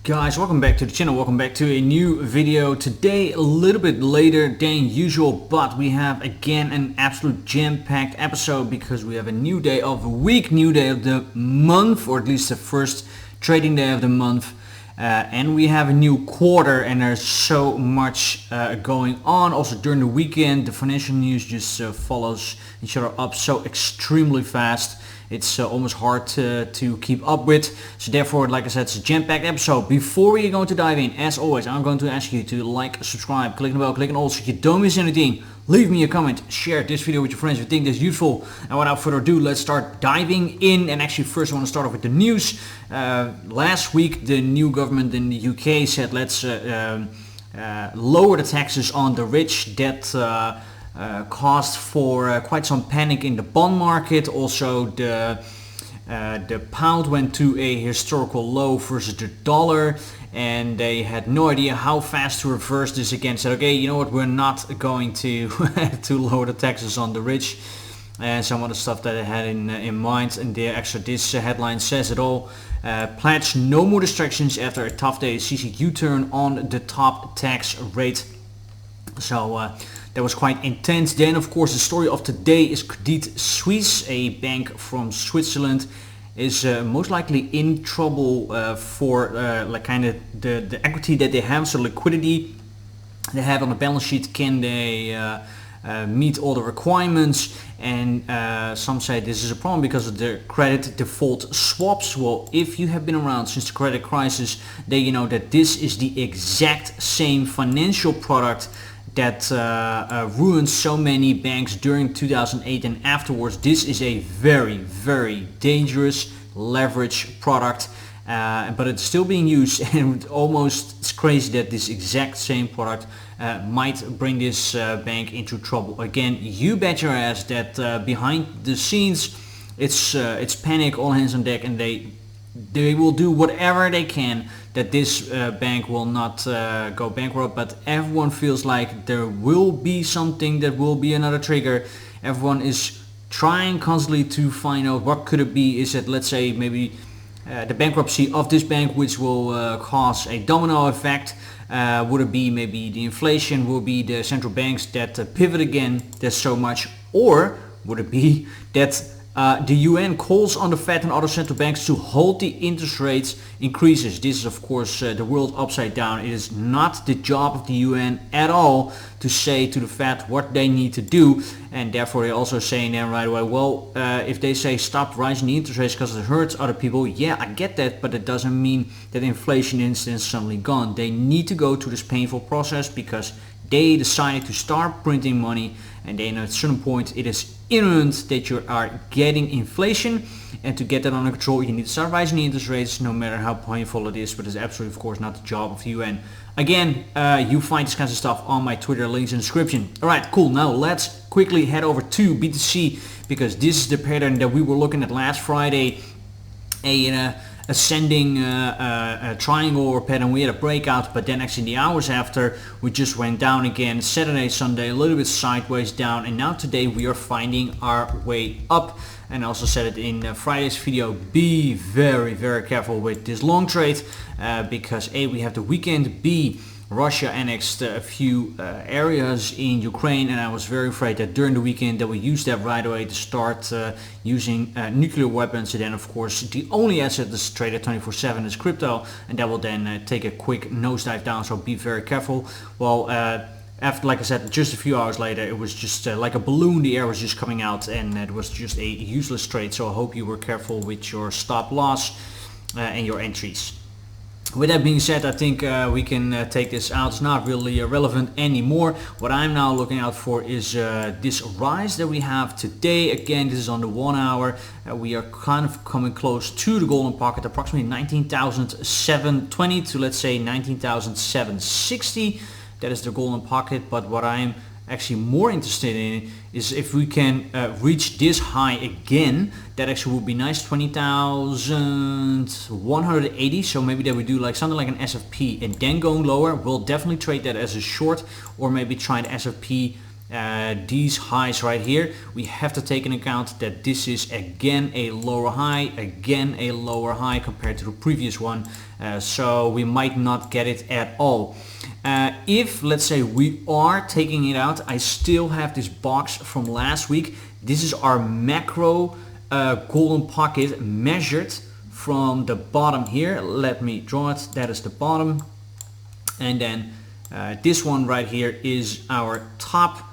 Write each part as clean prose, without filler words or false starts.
Guys, welcome back to the channel, welcome back to a new video. Today a little bit later than usual, but we have again an absolute jam-packed episode because we have a new day of the week, new day of the month, or at least the first trading day of the month. And we have a new quarter, and there's so much going on. Also during the weekend, the financial news just follows each other up so extremely fast. It's almost hard to keep up with. So therefore, like I said, it's a jam-packed episode. Before we are going to dive in, as always, I'm going to ask you to like, subscribe, click the bell, click on all so you don't miss anything. Leave me a comment, share this video with your friends if you think this is useful. And without further ado, let's start diving in. And actually first I want to start off with the news. Last week the new government in the UK said let's lower the taxes on the rich. That caused for quite some panic in the bond market. Also the pound went to a historical low versus the dollar, and they had no idea how fast to reverse this again. Said, okay, you know what, we're not going to to lower the taxes on the rich, and some of the stuff that they had in mind. And this headline says it all. Pledge no more distractions after a tough day. Sees a U-turn on the top tax rate. So that was quite intense. Then of course the story of today is Credit Suisse, a bank from Switzerland, is most likely in trouble for like kind of the equity that they have, so liquidity they have on the balance sheet. Can they meet all the requirements? And some say this is a problem because of the credit default swaps. Well, if you have been around since the credit crisis, then you know that this is the exact same financial product that ruined so many banks during 2008 and afterwards. This is a very, very dangerous leverage product, but it's still being used, and almost it's crazy that this exact same product might bring this bank into trouble again. You bet your ass that behind the scenes it's panic, all hands on deck, and they will do whatever they can that this bank will not go bankrupt. But everyone feels like there will be something, that will be another trigger. Everyone is trying constantly to find out what could it be. Is it, let's say, maybe the bankruptcy of this bank, which will cause a domino effect? Would it be maybe the inflation? Will it be the central banks that pivot again? There's so much. Or would it be that the UN calls on the Fed and other central banks to hold the interest rates increases? This is of course the world upside down. It is not the job of the UN at all to say to the Fed what they need to do, and therefore they're also saying then right away, well, if they say stop rising the interest rates because it hurts other people, yeah, I get that, but it doesn't mean that inflation is suddenly gone. They need to go through this painful process because they decided to start printing money, and then at a certain point it is imminent that you are getting inflation, and to get that under control you need to start rising the interest rates, no matter how painful it is. But it's absolutely of course not the job of the UN. Again, you find this kind of stuff on my Twitter, links in the description. Alright, cool. Now let's quickly head over to BTC, because this is the pattern that we were looking at last Friday. Ascending triangle or pattern. We had a breakout, but then actually the hours after we just went down again. Saturday, Sunday a little bit sideways down, and now today we are finding our way up. And I also said it in Friday's video, be very, very careful with this long trade because A, we have the weekend, B, Russia annexed a few areas in Ukraine, and I was very afraid that during the weekend that we use that right away to start using nuclear weapons. And then of course the only asset that's traded 24/7 is crypto, and that will then take a quick nosedive down, so be very careful. Well, after, like I said, just a few hours later, it was just like a balloon. The air was just coming out, and it was just a useless trade. So I hope you were careful with your stop loss and your entries. With that being said, I think we can take this out. It's not really relevant anymore. What I'm now looking out for is this rise that we have today. Again, this is on the 1 hour. We are kind of coming close to the golden pocket, approximately 19,720 to, let's say, 19,760. That is the golden pocket. But what I'm actually more interested in is if we can reach this high again. That actually would be nice, 20,180. So maybe that we do like something like an SFP and then going lower. We'll definitely trade that as a short, or maybe try an SFP these highs right here, we have to take into account that this is again a lower high, again a lower high compared to the previous one, so we might not get it at all. If let's say we are taking it out, I still have this box from last week. This is our macro golden pocket measured from the bottom here. Let me draw it. That is the bottom, and then this one right here is our top.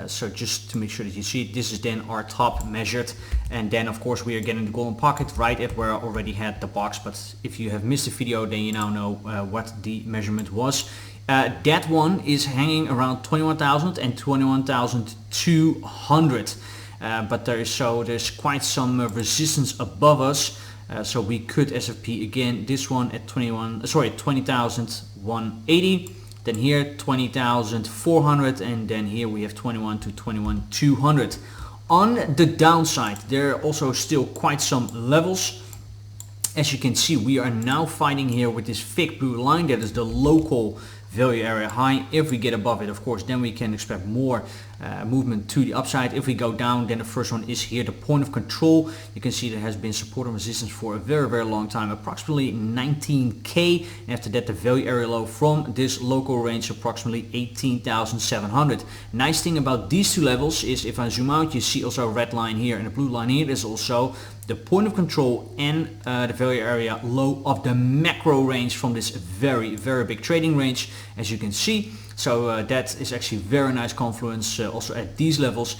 So just to make sure that you see it, this is then our top measured, and then of course we are getting the golden pocket right at where I already had the box. But if you have missed the video, then you now know what the measurement was. That one is hanging around 21,000 and 21,200, but there's quite some resistance above us, so we could SFP again this one at 20,180. Then here 20,400, and then here we have 21 to 21,200. On the downside, there are also still quite some levels. As you can see, we are now fighting here with this thick blue line. That is the local value area high. If we get above it, of course, then we can expect more movement to the upside. If we go down, then the first one is here, the point of control. You can see there has been support and resistance for a very long time, approximately 19k. And after that, the value area low from this local range, approximately 18,700. Nice thing about these two levels is if I zoom out, you see also a red line here and a blue line here. There's also the point of control and the value area low of the macro range from this very big trading range, as you can see. So that is actually very nice confluence also at these levels.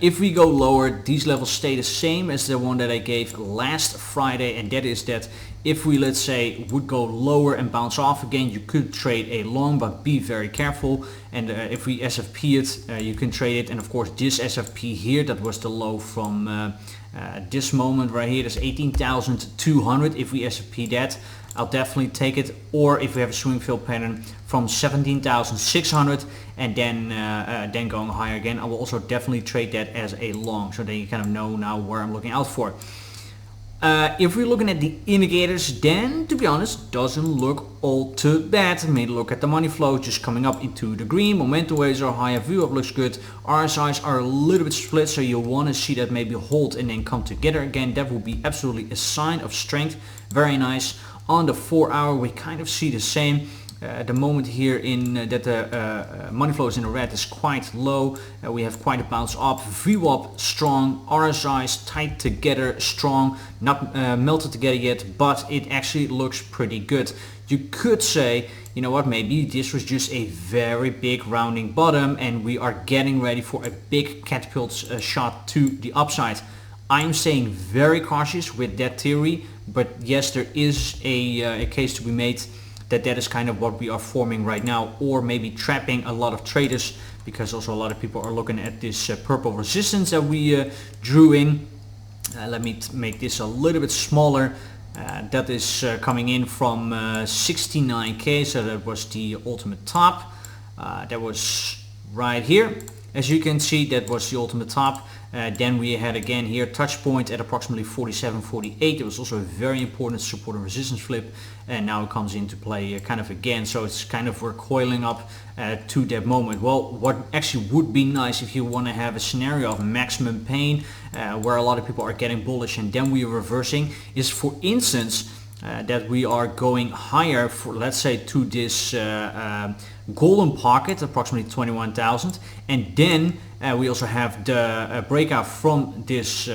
If we go lower, these levels stay the same as the one that I gave last Friday, and that is that if we, let's say, would go lower and bounce off again, you could trade a long, but be very careful. And if we SFP it, you can trade it. And of course this SFP here, that was the low from this moment right here, that's 18,200. If we SFP that, I'll definitely take it. Or if we have a swing fill pattern from 17,600 and then going higher again, I will also definitely trade that as a long, so then you kind of know now where I'm looking out for. If we're looking at the indicators, then to be honest, doesn't look all too bad. I mean, look at the money flow just coming up into the green. Momentum waves are higher, view up looks good. RSIs are a little bit split, so you want to see that maybe hold and then come together again. That will be absolutely a sign of strength. Very nice. On the 4 hour, we kind of see the same. The moment here in that the money flow is in the red is quite low. We have quite a bounce up. VWAP strong, RSIs tied together, strong, not melted together yet, but it actually looks pretty good. You could say, you know what, maybe this was just a very big rounding bottom and we are getting ready for a big catapult shot to the upside. I am staying very cautious with that theory, but yes, there is a case to be made that is kind of what we are forming right now, or maybe trapping a lot of traders, because also a lot of people are looking at this purple resistance that we drew in. Let me make this a little bit smaller. That is coming in from 69k, so that was the ultimate top. That was right here. As you can see, that was the ultimate top. Then we had again here touch point at approximately 47.48. It was also a very important support and resistance flip, and now it comes into play kind of again. So it's kind of recoiling up to that moment. Well, what actually would be nice if you want to have a scenario of maximum pain where a lot of people are getting bullish and then we are reversing, is for instance that we are going higher for, let's say, to this golden pocket, approximately 21,000, and then we also have the breakout from this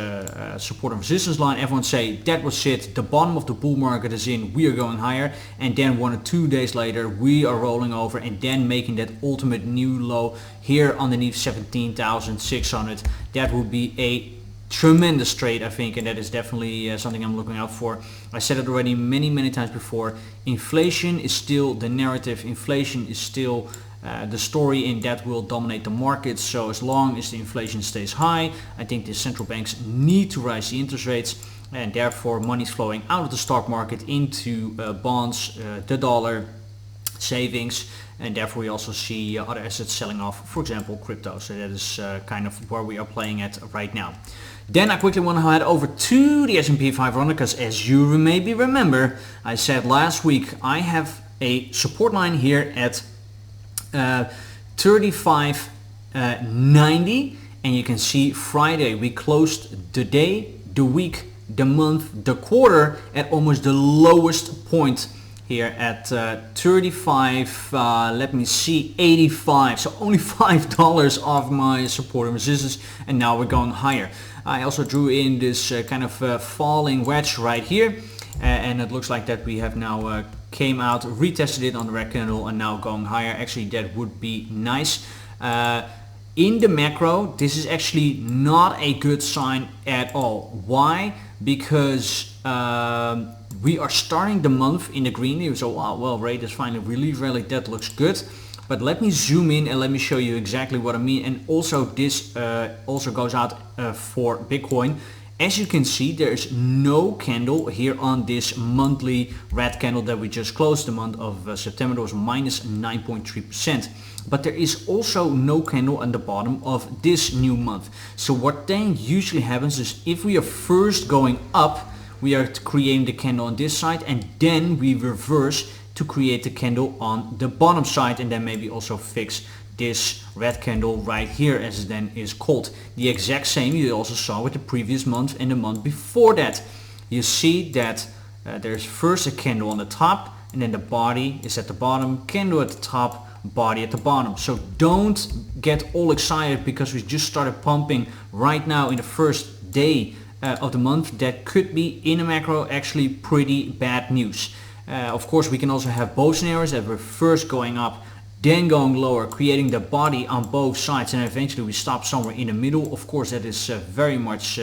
support and resistance line. Everyone say that was it, the bottom of the bull market is in, we are going higher, and then 1 or 2 days later we are rolling over and then making that ultimate new low here underneath 17,600. That would be a tremendous trade, I think, and that is definitely something I'm looking out for. I said it already many times before. Inflation is still the narrative. Inflation is still the story, and that will dominate the market. So as long as the inflation stays high, I think the central banks need to rise the interest rates, and therefore money is flowing out of the stock market into bonds, the dollar, savings, and therefore we also see other assets selling off, for example crypto. So that is kind of where we are playing at right now. Then I quickly want to head over to the S&P 500, because as you maybe remember, I said last week I have a support line here at 35 90, and you can see Friday we closed the day, the week, the month, the quarter at almost the lowest point here at 35, let me see, 85, so only $5 off my support and resistance, and now we're going higher. I also drew in this kind of falling wedge right here, and it looks like that we have now came out, retested it on the red candle, and now going higher. Actually, that would be nice. In the macro, this is actually not a good sign at all. Why? Because we are starting the month in the green. So, well, rate is finally relief rally. That looks good. But let me zoom in and let me show you exactly what I mean. And also this also goes out for Bitcoin. As you can see, there is no candle here on this monthly red candle that we just closed. The month of September was minus 9.3%. But there is also no candle on the bottom of this new month. So what then usually happens is if we are first going up, we are creating the candle on this side, and then we reverse to create the candle on the bottom side, and then maybe also fix this red candle right here, as it then is called. The exact same you also saw with the previous month and the month before that. You see that there's first a candle on the top, and then the body is at the bottom, candle at the top, body at the bottom. So don't get all excited because we just started pumping right now in the first day of the month. That could be in a macro actually pretty bad news. Of course, we can also have both scenarios, that we're first going up, then going lower, creating the body on both sides, and eventually we stop somewhere in the middle. Of course, that is very much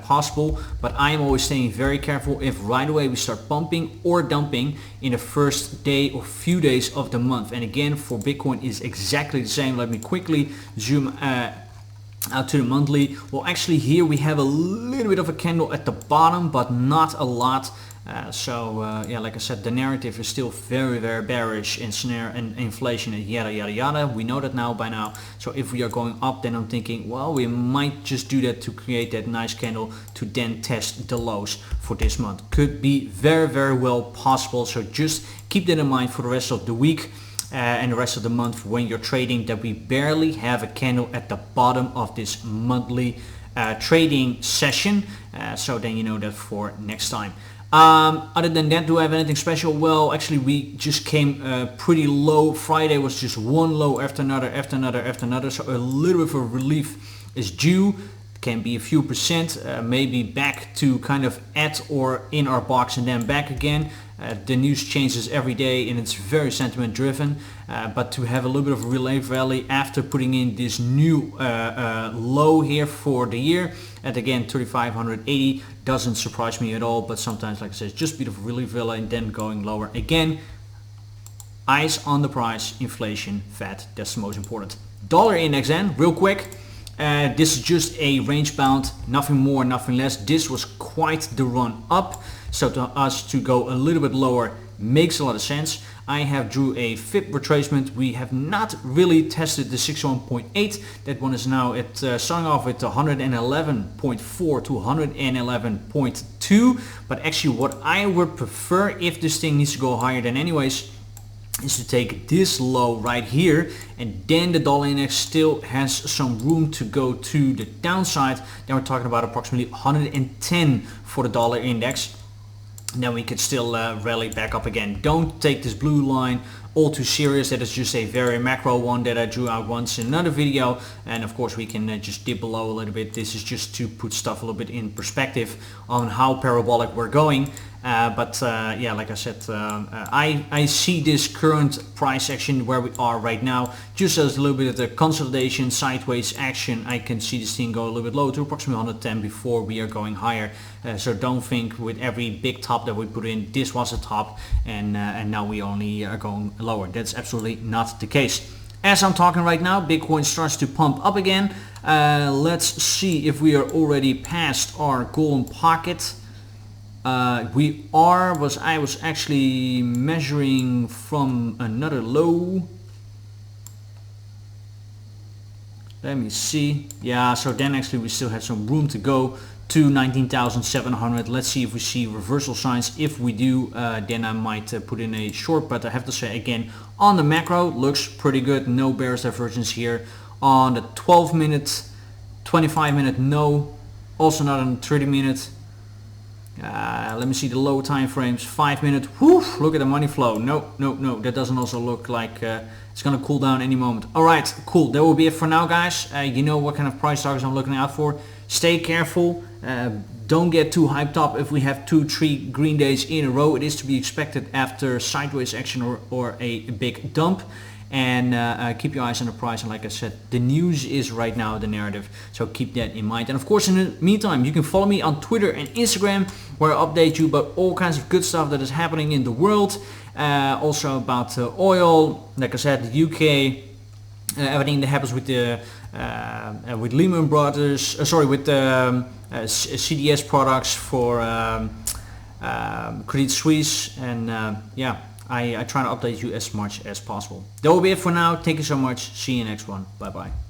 possible, but I am always staying very careful if right away we start pumping or dumping in the first day or few days of the month. And again, for Bitcoin is exactly the same. Let me quickly zoom out to the monthly. Well, actually here we have a little bit of a candle at the bottom, but not a lot. Yeah, like I said, the narrative is still very, very bearish in snare and inflation and yada yada yada. We know that now by now. So if we are going up, then I'm thinking, well, we might just do that to create that nice candle to then test the lows for this month. Could be very, very well possible. So just keep that in mind for the rest of the week and the rest of the month when you're trading, that we barely have a candle at the bottom of this monthly trading session. So then you know that for next time. Other than that, do I have anything special? Well, actually we just came pretty low. Friday was just one low after another, after another, after another. So a little bit of relief is due. Can be a few percent, maybe back to kind of at or in our box and then back again. The news changes every day and it's very sentiment driven, but to have a little bit of a relief rally after putting in this new low here for the year at again 3,580 doesn't surprise me at all. But sometimes, like I said, just a bit of a relief rally and then going lower again. Eyes on the price, inflation, Fed, that's the most important. Dollar index then, real quick. This is just a range bound, nothing more, nothing less. This was quite the run up, so to us to go a little bit lower makes a lot of sense. I have drew a fib retracement. We have not really tested the 61.8. That one is now at starting off with 111.4 to 111.2. But actually what I would prefer, if this thing needs to go higher than anyways, is to take this low right here, and then the dollar index still has some room to go to the downside. Then we're talking about approximately 110 for the dollar index. And then we could still rally back up again. Don't take this blue line all too serious. That is just a very macro one that I drew out once in another video, and of course we can just dip below a little bit. This is just to put stuff a little bit in perspective on how parabolic we're going. Yeah, like I said, I see this current price action where we are right now just as a little bit of the consolidation sideways action. I can see this thing go a little bit low to approximately 110 before we are going higher. So don't think with every big top that we put in, this was a top and now we only are going lower. That's absolutely not the case. As I'm talking right now, Bitcoin starts to pump up again. Let's see if we are already past our golden pocket. I was actually measuring from another low. Let me see. Yeah, so then actually we still have some room to go to 19,700. Let's see if we see reversal signs. If we do, then I might put in a short, but I have to say again, on the macro, looks pretty good. No bearish divergence here. On the 12 minute, 25 minute, no. Also not on the 30 minute. Let me see the low time frames. 5 minute, whoo, look at the money flow. No, that doesn't also look like it's gonna cool down any moment. Alright, cool, that will be it for now, guys. You know what kind of price targets I'm looking out for. Stay careful, don't get too hyped up if we have 2-3 green days in a row. It is to be expected after sideways action or a big dump. And keep your eyes on the price, and like I said, the news is right now the narrative, so keep that in mind. And of course, in the meantime, you can follow me on Twitter and Instagram, where I update you about all kinds of good stuff that is happening in the world, also about oil, like I said, the UK, everything that happens with the with Lehman Brothers, with CDS products for Credit Suisse, and yeah, I try to update you as much as possible. That will be it for now. Thank you so much. See you next one. Bye bye.